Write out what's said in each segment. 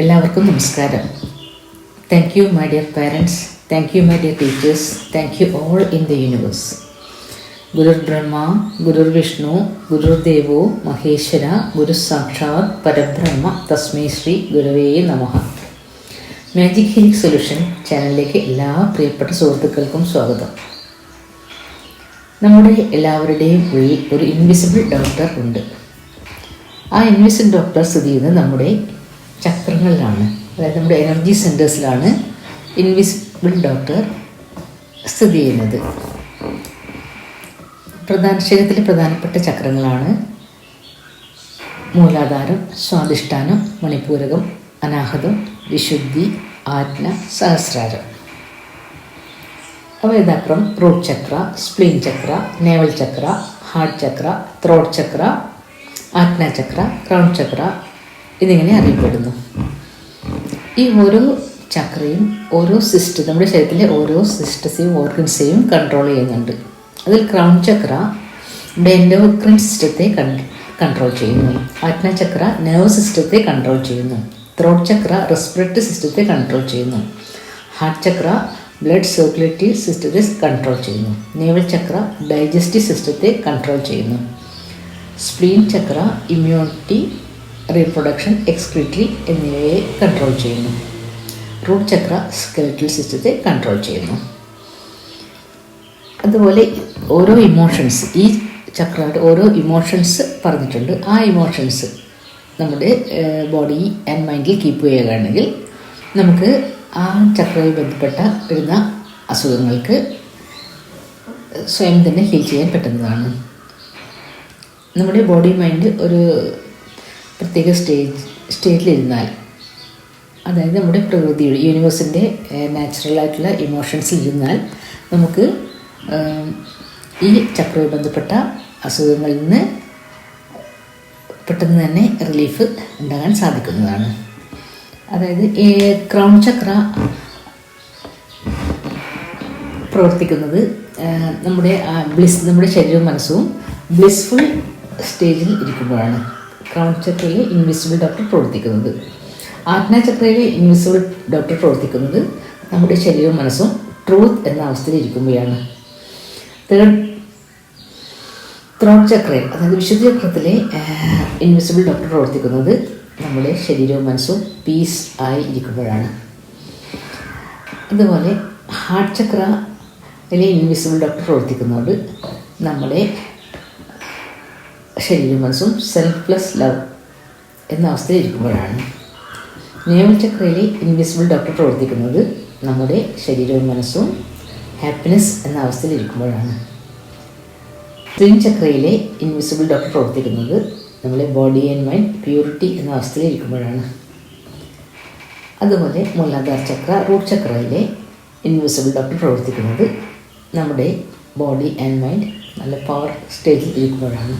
എല്ലാവർക്കും നമസ്കാരം. Thank you my dear parents, thank you my dear teachers, thank you all in the universe. ഗുരുർ ബ്രഹ്മ, ഗുരുർ വിഷ്ണു, ഗുരുർ ദേവോ മഹേശ്വര, ഗുരു സാക്ഷാത് പരബ്രഹ്മ, തസ്മൈ ശ്രീ ഗുരുവേ നമഃ. മാജിക് ഹീലിംഗ് സൊല്യൂഷൻ ചാനലിലേക്ക് എല്ലാ പ്രിയപ്പെട്ട സുഹൃത്തുക്കൾക്കും സ്വാഗതം. നമ്മുടെ എല്ലാവരുടെയും ഉള്ളിൽ ഒരു ഇൻവിസിബിൾ ഡോക്ടർ ഉണ്ട്. ആ ഇൻവിസിബിൾ ഡോക്ടർ സ്ഥിതി ചെയ്യുന്നത് നമ്മുടെ ചക്രങ്ങളിലാണ്, അതായത് നമ്മുടെ എനർജി സെൻറ്റേഴ്സിലാണ് ഇൻവിസിബിൾ ഡോക്ടർ സ്ഥിതി ചെയ്യുന്നത്. ശരീരത്തിലെ പ്രധാനപ്പെട്ട ചക്രങ്ങളാണ് മൂലാധാരം, സ്വാധിഷ്ഠാനം, മണിപൂരകം, അനാഹതം, വിശുദ്ധി, ആജ്ഞ, സഹസ്രാരം. അവ യഥാക്രമം റൂട്ട് ചക്ര, സ്പ്ലീൻ ചക്ര, നേവൽ ചക്ര, ഹാർട്ട് ചക്ര, ത്രോട്ട് ചക്ര, ആജ്ഞ ചക്ര, ക്രൗൺ ചക്ര എന്നിങ്ങനെ അറിയപ്പെടുന്നു. ഈ ഓരോ ചക്രയും ഓരോ സിസ്റ്റം, നമ്മുടെ ശരീരത്തിലെ ഓരോ സിസ്റ്റത്തെയും ഓർഗൻസെയും കൺട്രോൾ ചെയ്യുന്നുണ്ട്. അതിൽ ക്രൗൺ ചക്ര നമ്മുടെ എൻഡോക്രൈൻ സിസ്റ്റത്തെ കൺട്രോൾ ചെയ്യുന്നു. ആജ്ഞ ചക്ര നെർവ് സിസ്റ്റത്തെ കൺട്രോൾ ചെയ്യുന്നു. ത്രോട്ട് ചക്ര റെസ്പിറേറ്ററി സിസ്റ്റത്തെ കൺട്രോൾ ചെയ്യുന്നു. ഹാർട്ട് ചക്ര ബ്ലഡ് സർക്കുലേറ്ററി സിസ്റ്റത്തെ കൺട്രോൾ ചെയ്യുന്നു. നേവൽ ചക്ര ഡൈജസ്റ്റീവ് സിസ്റ്റത്തെ കൺട്രോൾ ചെയ്യുന്നു. സ്പ്ലീൻ ചക്ര ഇമ്മ്യൂണിറ്റി, റീപ്രൊഡക്ഷൻ, എക്സ്ക്രീറ്ററി എന്നിവയെ കൺട്രോൾ ചെയ്യുന്നു. റൂട്ട് ചക്ര സ്കെലറ്റൽ സിസ്റ്റത്തെ കൺട്രോൾ ചെയ്യുന്നു. അതുപോലെ ഓരോ ഇമോഷൻസ്, ഈ ചക്രയുടെ ഓരോ ഇമോഷൻസ് പറഞ്ഞിട്ടുണ്ട്. ആ ഇമോഷൻസ് നമ്മുടെ ബോഡി ആൻഡ് മൈൻഡിൽ കീപ്പ് ചെയ്യുകയാണെങ്കിൽ നമുക്ക് ആ ചക്രവുമായി ബന്ധപ്പെട്ട വരുന്ന അസുഖങ്ങൾക്ക് സ്വയം തന്നെ ഹീൽ ചെയ്യാൻ പറ്റുന്നതാണ്. നമ്മുടെ ബോഡി മൈൻഡ് ഒരു പ്രത്യേക സ്റ്റേറ്റിലിരുന്നാൽ, അതായത് നമ്മുടെ പ്രകൃതിയുടെ യൂണിവേഴ്സിൻ്റെ നാച്ചുറലായിട്ടുള്ള ഇമോഷൻസിലിരുന്നാൽ നമുക്ക് ഈ ചക്രവുമായി ബന്ധപ്പെട്ട അസുഖങ്ങളിൽ നിന്ന് പെട്ടെന്ന് തന്നെ റിലീഫ് ഉണ്ടാകാൻ സാധിക്കുന്നതാണ്. അതായത് ക്രൗൺ ചക്ര പ്രവർത്തിക്കുന്നത് നമ്മുടെ ശരീരവും മനസ്സും ബ്ലിസ്ഫുൾ സ്റ്റേജിൽ ഇരിക്കുമ്പോഴാണ് ക്രൗൺ ചക്രയിലെ ഇൻവിസിബിൾ ഡോക്ടർ പ്രവർത്തിക്കുന്നത്. ആജ്ഞ ചക്രയിലെ ഇൻവിസിബിൾ ഡോക്ടർ പ്രവർത്തിക്കുന്നത് നമ്മുടെ ശരീരവും മനസ്സും ട്രൂത്ത് എന്ന അവസ്ഥയിൽ ഇരിക്കുമ്പോഴാണ്. ത്രോട്ട് ചക്രയിൽ, അതായത് വിശുദ്ധ ചക്രത്തിലെ ഇൻവിസിബിൾ ഡോക്ടർ പ്രവർത്തിക്കുന്നത് നമ്മുടെ ശരീരവും മനസ്സും പീസ് ആയി ഇരിക്കുമ്പോഴാണ്. അതുപോലെ ഹാർട്ട് ചക്രയിലെ ഇൻവിസിബിൾ ഡോക്ടർ പ്രവർത്തിക്കുന്നത് നമ്മുടെ ശരീരവും മനസ്സും സെൽഫ്ലെസ് ലവ് എന്ന അവസ്ഥയിൽ ഇരിക്കുമ്പോഴാണ്. നേവൽ ചക്രയിലെ ഇൻവിസിബിൾ ഡോക്ടർ പ്രവർത്തിക്കുന്നത് നമ്മുടെ ശരീരവും മനസ്സും ഹാപ്പിനെസ് എന്ന അവസ്ഥയിൽ ഇരിക്കുമ്പോഴാണ്. സ്പ്ലീൻ ചക്രയിലെ ഇൻവിസിബിൾ ഡോക്ടർ പ്രവർത്തിക്കുന്നത് നമ്മുടെ ബോഡി ആൻഡ് മൈൻഡ് പ്യൂരിറ്റി എന്ന അവസ്ഥയിൽ ഇരിക്കുമ്പോഴാണ്. അതുപോലെ മൂലാധാർ ചക്ര, റൂട്ട് ചക്രയിലെ ഇൻവിസിബിൾ ഡോക്ടർ പ്രവർത്തിക്കുന്നത് നമ്മുടെ ബോഡി ആൻഡ് മൈൻഡ് നല്ല പവർ സ്റ്റേജിൽ ഇരിക്കുമ്പോഴാണ്.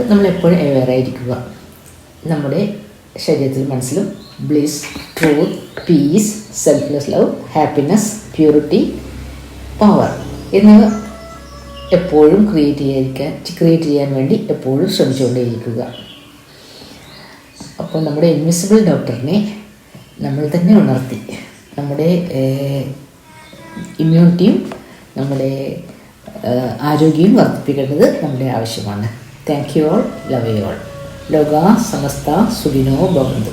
നമ്മളെപ്പോഴും അവെയറായിരിക്കുക. നമ്മുടെ ശരീരത്തിലും മനസ്സിലും bliss, truth, peace, selfless love, happiness, purity, power എന്നിവ എപ്പോഴും ക്രിയേറ്റ് ചെയ്യാൻ വേണ്ടി എപ്പോഴും ശ്രമിച്ചുകൊണ്ടേയിരിക്കുക. അപ്പോൾ നമ്മുടെ ഇൻവിസിബിൾ ഡോക്ടറിനെ നമ്മൾ തന്നെ ഉണർത്തി നമ്മുടെ ഇമ്മ്യൂണിറ്റിയും നമ്മുടെ ആരോഗ്യവും വർദ്ധിപ്പിക്കേണ്ടത് നമ്മുടെ ആവശ്യമാണ്. Thank you all, love you all. ലോകാ സമസ്ത സുഖിനോ ഭവന്തു.